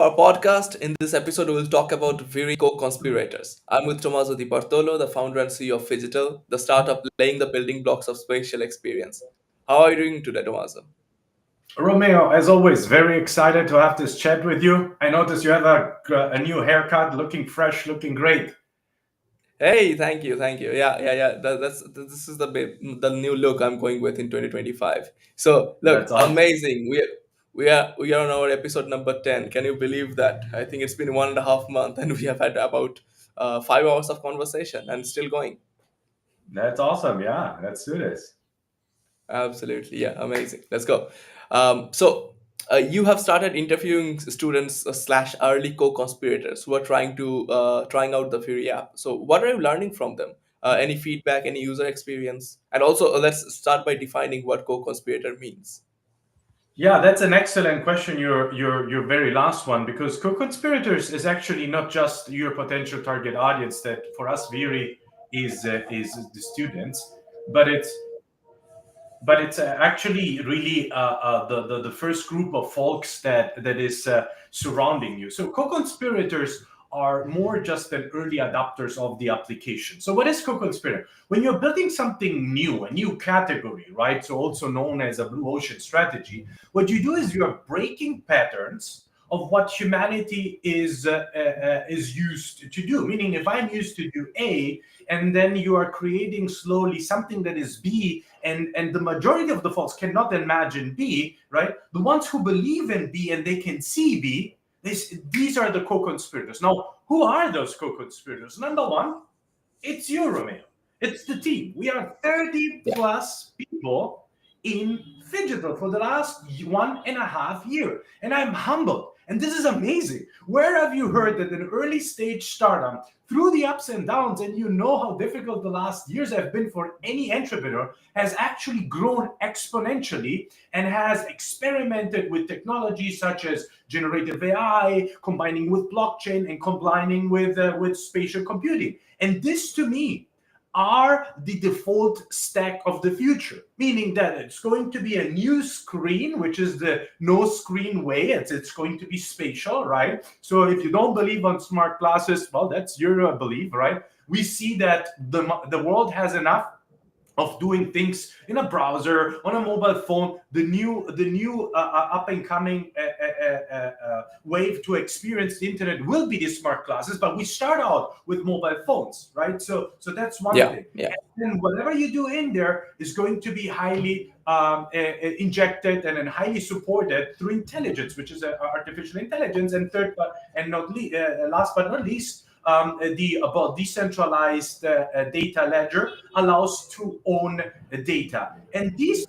our podcast. In this episode, we will talk about Vyry Co-Conspirators. I'm with Tommaso Di Bartolo, the founder and CEO of Phygital, the startup laying the building blocks of spatial experience. How are you doing today, Tommaso? Romeo, as always, very excited to have this chat with you. I notice you have a new haircut, looking fresh, looking great. Hey, thank you. Yeah. This is the new look I'm going with in 2025. So, look, That's awesome. amazing. We are on our episode number 10. Can you believe that? I think it's been 1.5 months, and we have had about 5 hours of conversation, and still going. That's awesome. Yeah, let's do this. Absolutely. Yeah. Amazing. Let's go. You have started interviewing students slash early co-conspirators who are trying out the Fury app. So what are you learning from them? Any feedback, any user experience? And also, let's start by defining what co-conspirator means. Yeah, that's an excellent question. Your very last one, because co-conspirators is actually not just your potential target audience. That for us, Vyry is the students, but it's actually really the first group of folks that is surrounding you. So co-conspirators are more just than early adopters of the application. So what is co-conspirator? When you're building something new, a new category, right? So also known as a blue ocean strategy, what you do is you're breaking patterns of what humanity is used to do. Meaning, if I'm used to do A, and then you are creating slowly something that is B, and the majority of the folks cannot imagine B, right? The ones who believe in B and they can see B, these are the co-conspirators. Now, who are those co-conspirators? Number one, it's you, Romeo. It's the team. We are 30 Yeah. plus people in Phygital for the last 1.5 years. And I'm humbled. And this is amazing. Where have you heard that an early stage startup, through the ups and downs, and you know how difficult the last years have been for any entrepreneur, has actually grown exponentially and has experimented with technologies such as generative AI, combining with blockchain and combining with spatial computing. And this, to me, are the default stack of the future, meaning that it's going to be a new screen, which is the no screen way. It's going to be spatial, right? So if you don't believe on smart glasses, well, that's your belief, right? We see that the world has enough of doing things in a browser, on a mobile phone. The new up and coming wave to experience the internet will be the smart glasses, but we start out with mobile phones, right? So that's one Yeah. thing. Yeah. And then whatever you do in there is going to be highly injected and then highly supported through intelligence, which is artificial intelligence. And last but not least, the about decentralized data ledger allows to own data. And these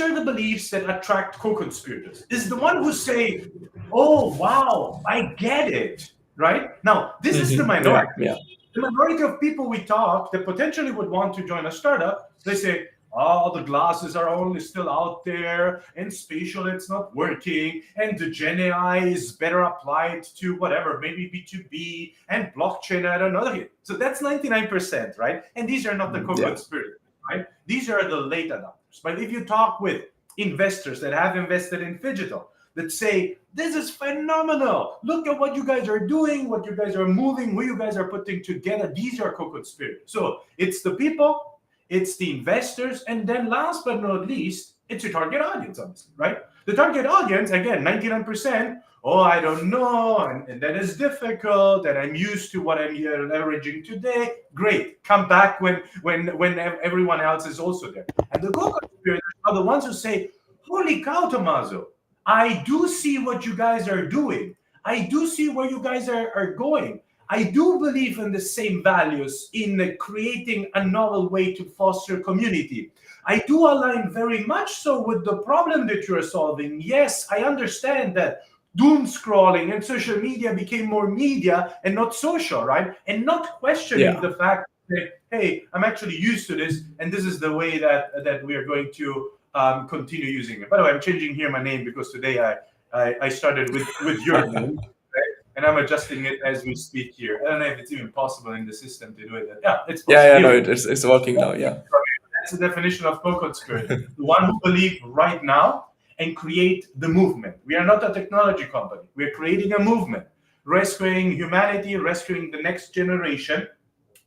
are the beliefs that attract co-conspirators. Is the one who say, "Oh wow, I get it." Right now, this is the Yeah. minority. Yeah. The majority of people we talk that potentially would want to join a startup, they say, "Oh, the glasses are only still out there, and spatial it's not working, and the Gen AI is better applied to whatever, maybe B2B and blockchain, I don't know." So that's 99%, right? And these are not the Yeah. co-conspirators, right? These are the late adopters. But if you talk with investors that have invested in Phygital, that say, "This is phenomenal. Look at what you guys are doing, what you guys are moving, what you guys are putting together." These are co-conspirators. So it's the people, it's the investors, and then last but not least, it's your target audience, obviously, right? The target audience, again, 99%, "Oh, I don't know, and that is difficult, and I'm used to what I'm leveraging today." Great. Come back when everyone else is also there. And the co-conspirators are the ones who say, "Holy cow, Tommaso, I do see what you guys are doing. I do see where you guys are going. I do believe in the same values in creating a novel way to foster community. I do align very much so with the problem that you're solving. Yes, I understand that doom scrolling and social media became more media and not social, right? And not questioning Yeah. the fact that, hey, I'm actually used to this, and this is the way that we are going to continue using it. By the way, I'm changing here my name because today I started with your name, right? And I'm adjusting it as we speak here. I don't know if it's even possible in the system to do it. Yeah, it's Yeah. possible. Yeah. Here No, we it's working now. Yeah. go. That's the definition of co-conspirator. The one who believes right now and create the movement. We are not a technology company. We are creating a movement, rescuing humanity, rescuing the next generation,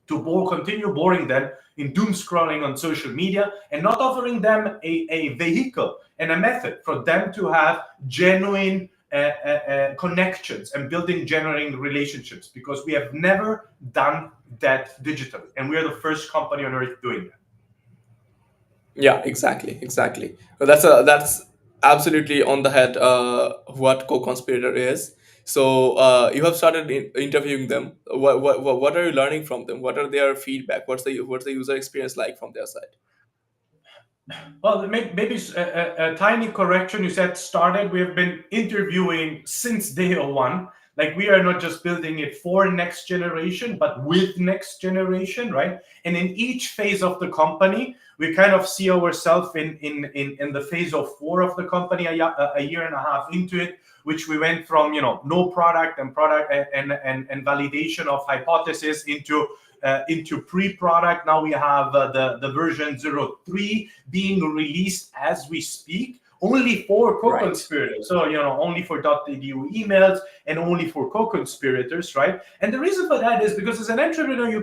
to continue boring them in doom scrolling on social media, and not offering them a vehicle and a method for them to have genuine connections and building genuine relationships, because we have never done that digitally, and we are the first company on earth doing that. Yeah, exactly. So that's absolutely on the head. What co-conspirator is. So you have started interviewing them. What are you learning from them? What are their feedback? What's the user experience like from their side? Well, maybe a tiny correction. You said started. We have been interviewing since day one. Like, we are not just building it for next generation, but with next generation, right? And in each phase of the company, we kind of see ourselves in the phase of 4 of the company, a year and a half into it, which we went from, no product and validation of hypothesis into pre-product. Now we have the version 03 being released as we speak, only for Right. co-conspirators. So, only for .edu emails and only for co-conspirators, right? And the reason for that is because as an entrepreneur, you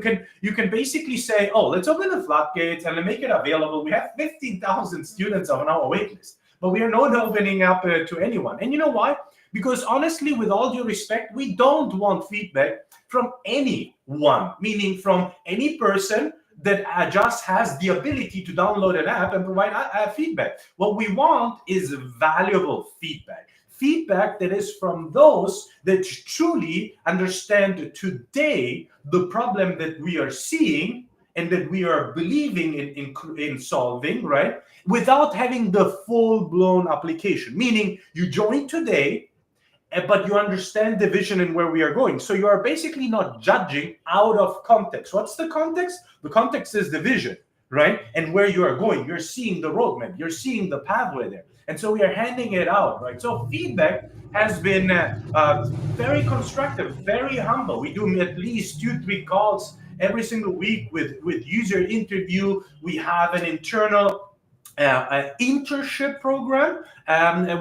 can basically say, oh, let's open the floodgates and make it available. We have 15,000 students on our waitlist, but we are not opening up to anyone. And you know why? Because honestly, with all due respect, we don't want feedback from anyone, meaning from any person that just has the ability to download an app and provide feedback. What we want is valuable feedback. Feedback that is from those that truly understand today the problem that we are seeing and that we are believing in solving, right? Without having the full-blown application. Meaning, you join today, but you understand the vision and where we are going. So you are basically not judging out of context. What's the context? The context is the vision, right? And where you are going. You're seeing the roadmap. You're seeing the pathway there. And so we are handing it out, right? So feedback has been very constructive, very humble. We do at least 2-3 calls every single week with user interview. We have an internal an internship program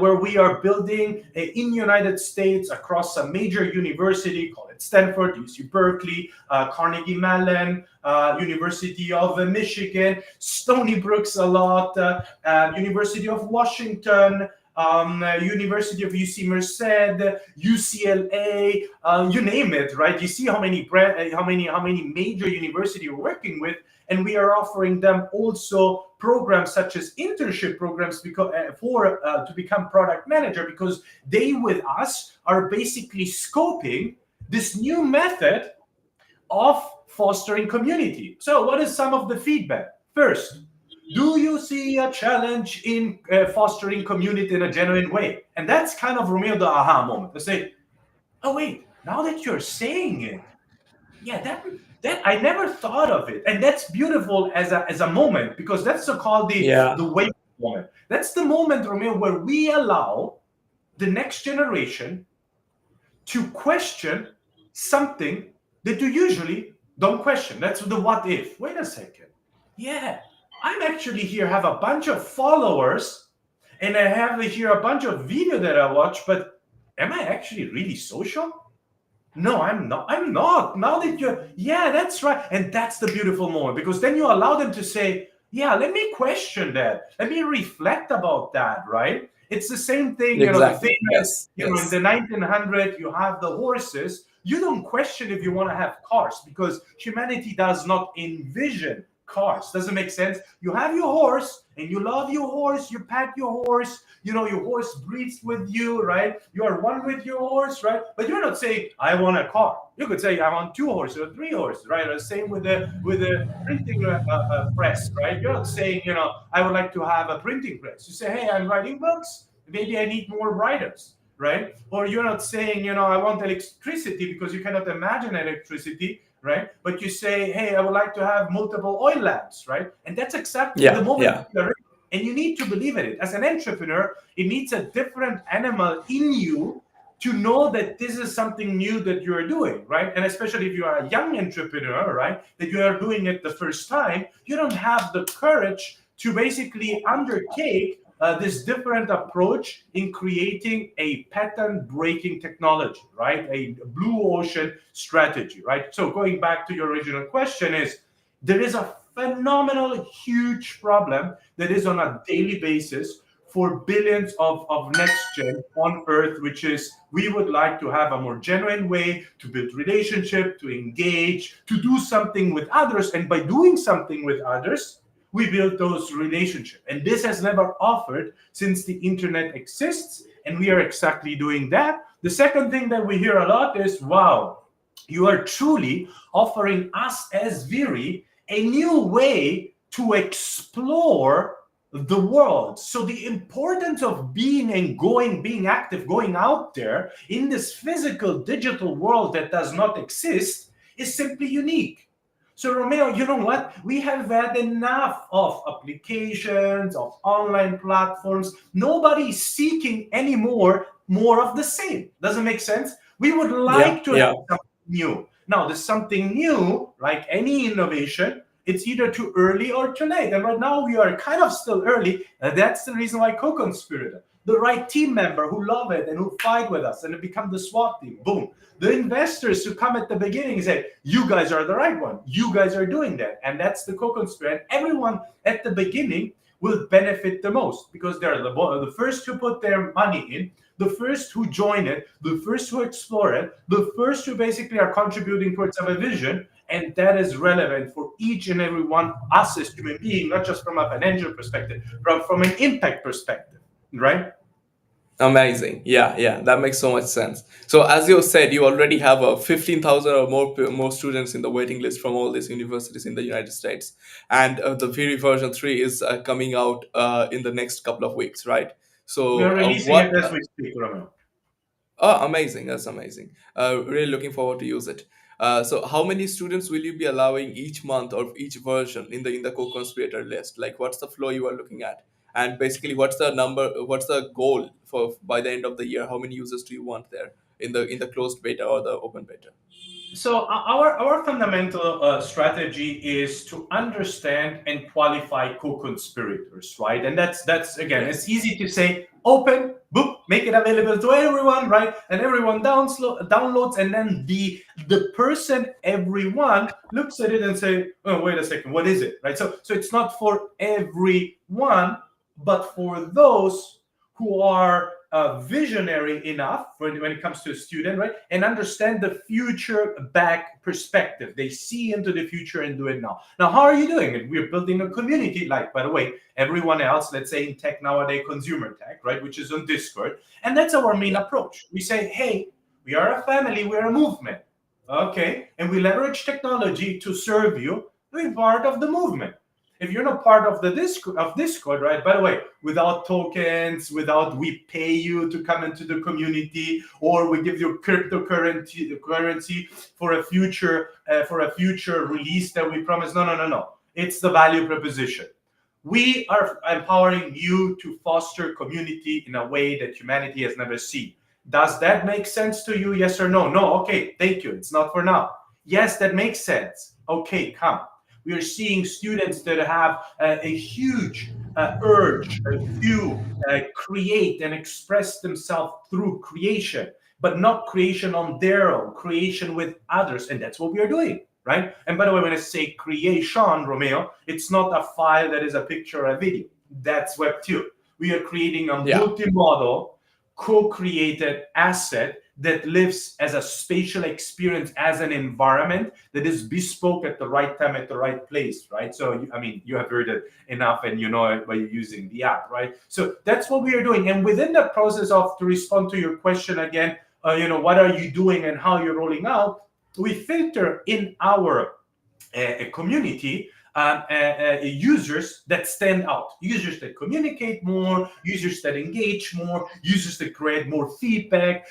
where we are building in the United States across a major university, call it Stanford, UC Berkeley, Carnegie Mellon, University of Michigan, Stony Brooks a lot, University of Washington, University of UC Merced, UCLA, you name it, right? You see how many major universities we're working with, and we are offering them also programs such as internship programs to become product manager, because they with us are basically scoping this new method of fostering community. So what is some of the feedback? First, do you see a challenge in fostering community in a genuine way? And that's kind of, Romeo, the aha moment. To say, oh wait, now that you're saying it, yeah, that I never thought of it, and that's beautiful as a moment, because that's called Yeah. the wake moment. That's the moment, Romeo, where we allow the next generation to question something that you usually don't question. That's the what if. Wait a second. Yeah, I'm actually here, have a bunch of followers, and I have here a bunch of video that I watch, but am I actually really social? No, I'm not. I'm not. Now that you're, yeah, that's right. And that's the beautiful moment, because then you allow them to say, yeah, let me question that. Let me reflect about that, right? It's the same thing, the Exactly. famous, Yes. in Yes. the 1900, you have the horses. You don't question if you want to have cars, because humanity does not envision cars. Doesn't make sense. You have your horse and you love your horse, you pet your horse, your horse breathes with you, right? You are one with your horse, right? But you're not saying, I want a car. You could say, I want 2 horses or 3 horses, right? Or same with the printing press, right? You're not saying, I would like to have a printing press. You say, hey, I'm writing books. Maybe I need more writers, right? Or you're not saying, I want electricity, because you cannot imagine electricity, right? But you say, hey, I would like to have multiple oil lamps, right? And that's exactly the Yeah. moment Yeah. you're in. And you need to believe in it. As an entrepreneur, it needs a different animal in you to know that this is something new that you're doing, right? And especially if you are a young entrepreneur, right, that you are doing it the first time, you don't have the courage to basically undertake this different approach in creating a pattern-breaking technology, right? A blue ocean strategy, right? So going back to your original question is, there is a phenomenal, huge problem that is on a daily basis for billions of next gen on Earth, which is we would like to have a more genuine way to build relationship, to engage, to do something with others. And by doing something with others, we build those relationships. And this has never offered since the internet exists. And we are exactly doing that. The second thing that we hear a lot is, wow, you are truly offering us as Vyry a new way to explore the world. So the importance of being and going, being active, going out there in this physical digital world that does not exist is simply unique. So Romeo, you know what? We have had enough of applications, of online platforms. Nobody is seeking anymore more of the same. Doesn't make sense? We would Yeah, like to have yeah, something new. Now, there's something new, like any innovation, it's either too early or too late. And right now we are kind of still early. And that's the reason why Co-Conspirator, the right team member who love it and who fight with us and become the SWAT team, boom. The investors who come at the beginning and say, you guys are the right one. You guys are doing that. And that's the Co-Conspirator. Everyone at the beginning will benefit the most because they're the first to put their money in, the first who join it, the first who explore it, the first who basically are contributing towards a vision. And that is relevant for each and every one of us as human beings, not just from a financial perspective, but from an impact perspective, right? amazing. Yeah, yeah, that makes so much sense. So as you said, you already have 15,000 or more students in the waiting list from all these universities in the United States, and the Vyry version 3 is coming out in the next couple of weeks, right? We So are releasing what it as we speak, Romeo. Oh, amazing. That's amazing. Really looking forward to use it. So how many students will you be allowing each month or each version in the co-conspirator list? Like what's the flow you are looking at? And basically what's the goal for by the end of the year? How many users do you want there in the closed beta or the open beta? So our fundamental strategy is to understand and qualify co-conspirators, right? And that's again, Yeah. it's easy to say open, boop, make it available to everyone, right? And everyone downloads, and then the person, everyone looks at it and say, oh, wait a second, what is it, right? So it's not for everyone, but for those who are visionary enough when it comes to a student, right? And understand the future back perspective. They see into the future and do it now. Now, how are you doing it? We're building a community, like, by the way, everyone else, let's say in tech nowadays, consumer tech, right? Which is on Discord. And that's our main Yeah. approach. We say, hey, we are a family, we're a movement. Okay. And we leverage technology to serve you, being part of the movement. If you're not part of the Discord, right? By the way, without tokens, without we pay you to come into the community, or we give you currency for a future release that we promise. No, no, no, no. It's the value proposition. We are empowering you to foster community in a way that humanity has never seen. Does that make sense to you? Yes or no? No. Okay. Thank you. It's not for now. Yes, that makes sense. Okay, come. We are seeing students that have a huge urge to create and express themselves through creation, but not creation on their own, creation with others. And that's what we are doing, right? And by the way, when I say creation, Romeo, it's not a file that is a picture or a video. That's Web 2. We are creating a Yeah. multi-model, co-created asset that lives as a spatial experience, as an environment that is bespoke at the right time, at the right place, right? So, I mean, you have heard it enough and you know it by using the app, right? So that's what we are doing. And within the process of, to respond to your question again, what are you doing and how you're rolling out, we filter in our community users that stand out, users that communicate more, users that engage more, users that create more feedback,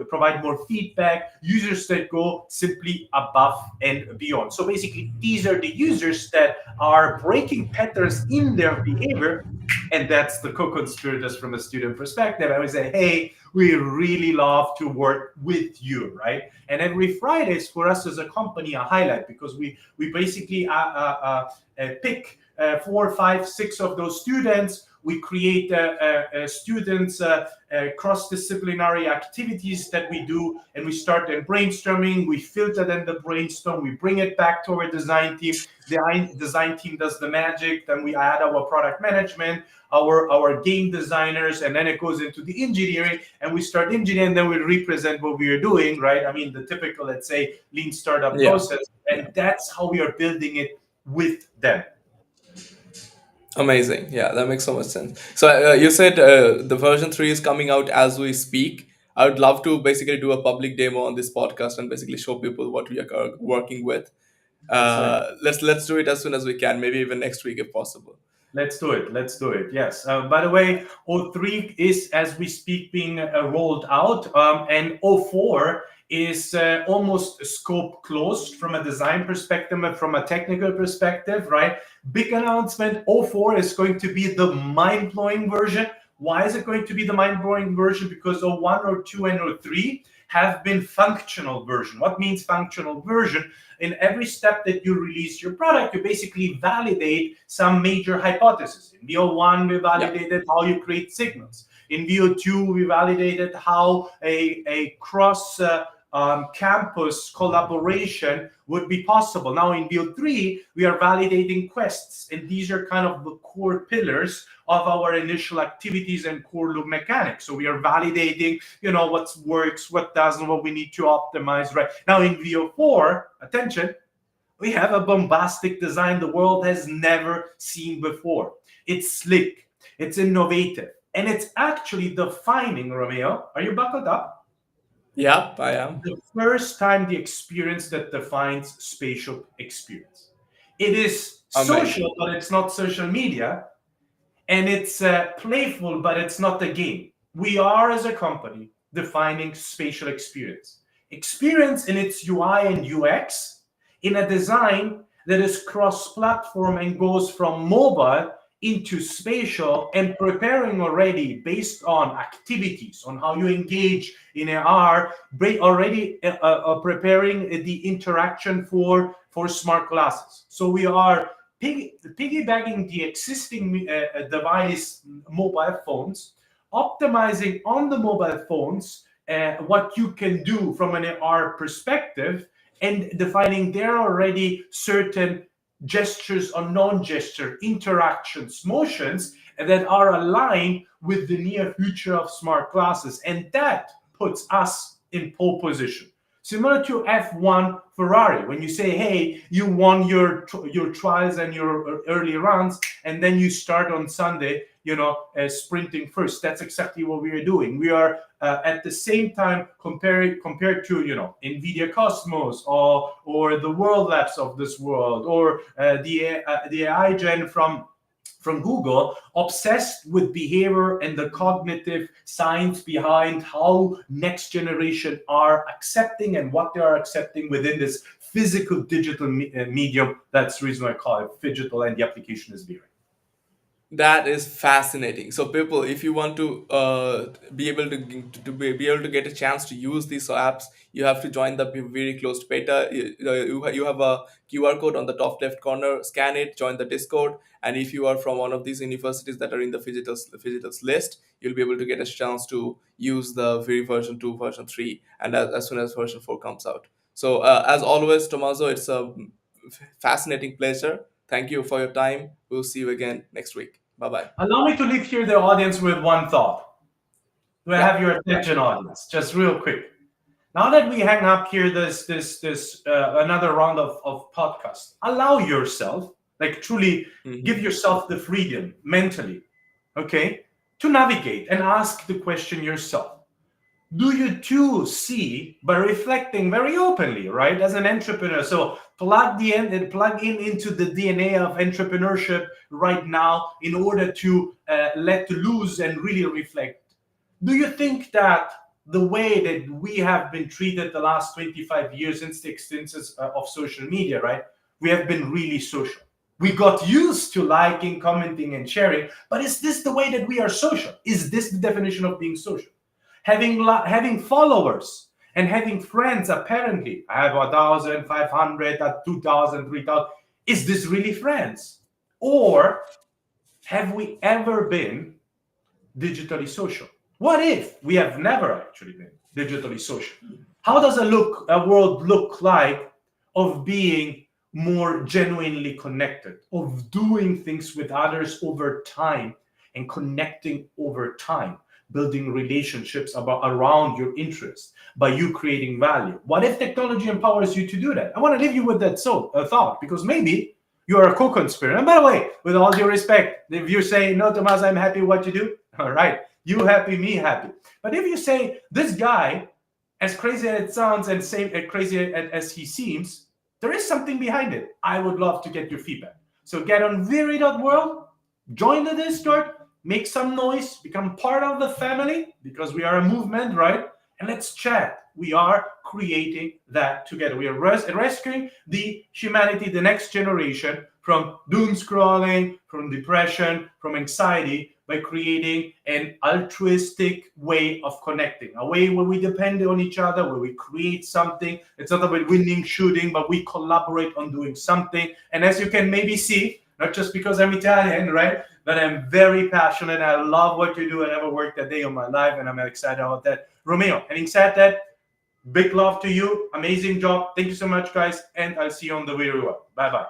provide more feedback, users that go simply above and beyond. So basically, these are the users that are breaking patterns in their behavior. And that's the co-conspirators from a student perspective. I would say, hey, we really love to work with you, right? And every Friday is for us as a company a highlight, because we basically pick 4, 5, 6 of those students. We create students cross-disciplinary activities that we do, and we start then brainstorming. We filter then the brainstorm. We bring it back to our design team. The design team does the magic. Then we add our product management, our game designers, and then it goes into the engineering, and we start engineering. Then we represent what we are doing, right? I mean, the typical, let's say, lean startup Yeah. process, Yeah. and that's how we are building it with them. Amazing. Yeah, that makes so much sense. So you said the version 3 is coming out as we speak. I would love to basically do a public demo on this podcast and basically show people what we are working with. Excellent. Let's do it as soon as we can, maybe even next week if possible. Let's do it. Let's do it. Yes. By the way, O3 is, as we speak, being rolled out, and O4 is almost scope closed from a design perspective and from a technical perspective, right? Big announcement. O4 is going to be the mind-blowing version. Why is it going to be the mind-blowing version? Because O1, O2, and O3 have been functional version. What means functional version? In every step that you release your product, you basically validate some major hypothesis. In VO1, we Yeah. validated how you create signals. In VO2, we validated how a cross campus collaboration would be possible. Now in VO3, we are validating quests, and these are kind of the core pillars of our initial activities and core loop mechanics. So we are validating, what works, what doesn't, what we need to optimize, right? Now in VO4, attention, we have a bombastic design the world has never seen before. It's slick, it's innovative, and it's actually defining, Romeo. Are you buckled up? Yeah, I am. The first time the experience that defines spatial experience. It is Amazing. social, but it's not social media. And it's playful, but it's not a game. We are, as a company, defining spatial experience. Experience in its UI and UX in a design that is cross-platform and goes from mobile into spatial, and preparing already based on activities, on how you engage in AR, already preparing the interaction for smart glasses. So we are piggybacking the existing device, mobile phones, optimizing on the mobile phones what you can do from an AR perspective, and defining there already certain gestures or non-gesture interactions, motions that are aligned with the near future of smart glasses. And that puts us in pole position. Similar to F1 Ferrari, when you say, hey, you won your trials and your early runs, and then you start on Sunday, sprinting first. That's exactly what we are doing. We are at the same time compared to, NVIDIA Cosmos or the World Labs of this world, or the AI Gen from Google, obsessed with behavior and the cognitive science behind how next generation are accepting and what they are accepting within this physical digital medium. That's the reason why I call it digital, and the application is Vyry. That is fascinating. So, people, if you want to be able be able to get a chance to use these apps, you have to join the very closed beta. You have a QR code on the top left corner. Scan it, join the Discord, and if you are from one of these universities that are in the Fidgetals list, you'll be able to get a chance to use the very version 2, version 3, and as soon as version 4 comes out. So, as always, Tommaso, it's a fascinating pleasure. Thank you for your time. We'll see you again next week. Bye bye. Allow me to leave here the audience with one thought. Do I Yeah. have your attention, audience? Just real quick. Now that we hang up here, this another round of podcast. Allow yourself, like truly, give Mhm. yourself the freedom mentally, okay, to navigate and ask the question yourself. Do you too see, by reflecting very openly, right, as an entrepreneur? So plug in into the DNA of entrepreneurship right now in order to let loose and really reflect. Do you think that the way that we have been treated the last 25 years since the existence of social media, right? We have been really social. We got used to liking, commenting, and sharing, but is this the way that we are social? Is this the definition of being social? Having followers and having friends, apparently, I have 1,500, 2,000, 3,000. Is this really friends? Or Have we ever been digitally social? What if we have never actually been digitally social? How does a world look like of being more genuinely connected, of doing things with others over time and connecting over time, building relationships around your interests by you creating value? What if technology empowers you to do that? I want to leave you with that thought, because maybe you are a co-conspirator. And by the way, with all due respect, if you say, no, Tommaso, I'm happy what you do, all right, you happy, me happy. But if you say, this guy, as crazy as it sounds and crazy as he seems, there is something behind it, I would love to get your feedback. So get on Vyry.world, join the Discord, make some noise, become part of the family, because we are a movement, right? And let's chat. We are creating that together. We are rescuing the humanity, the next generation, from doom scrolling, from depression, from anxiety, by creating an altruistic way of connecting, a way where we depend on each other, where we create something. It's not about winning, shooting, but we collaborate on doing something. And as you can maybe see, not just because I'm Italian, right? But I'm very passionate. I love what you do. I never worked a day of my life, and I'm excited about that. Romeo, having said that, big love to you. Amazing job. Thank you so much, guys. And I'll see you on the video. Bye bye.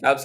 Absolutely.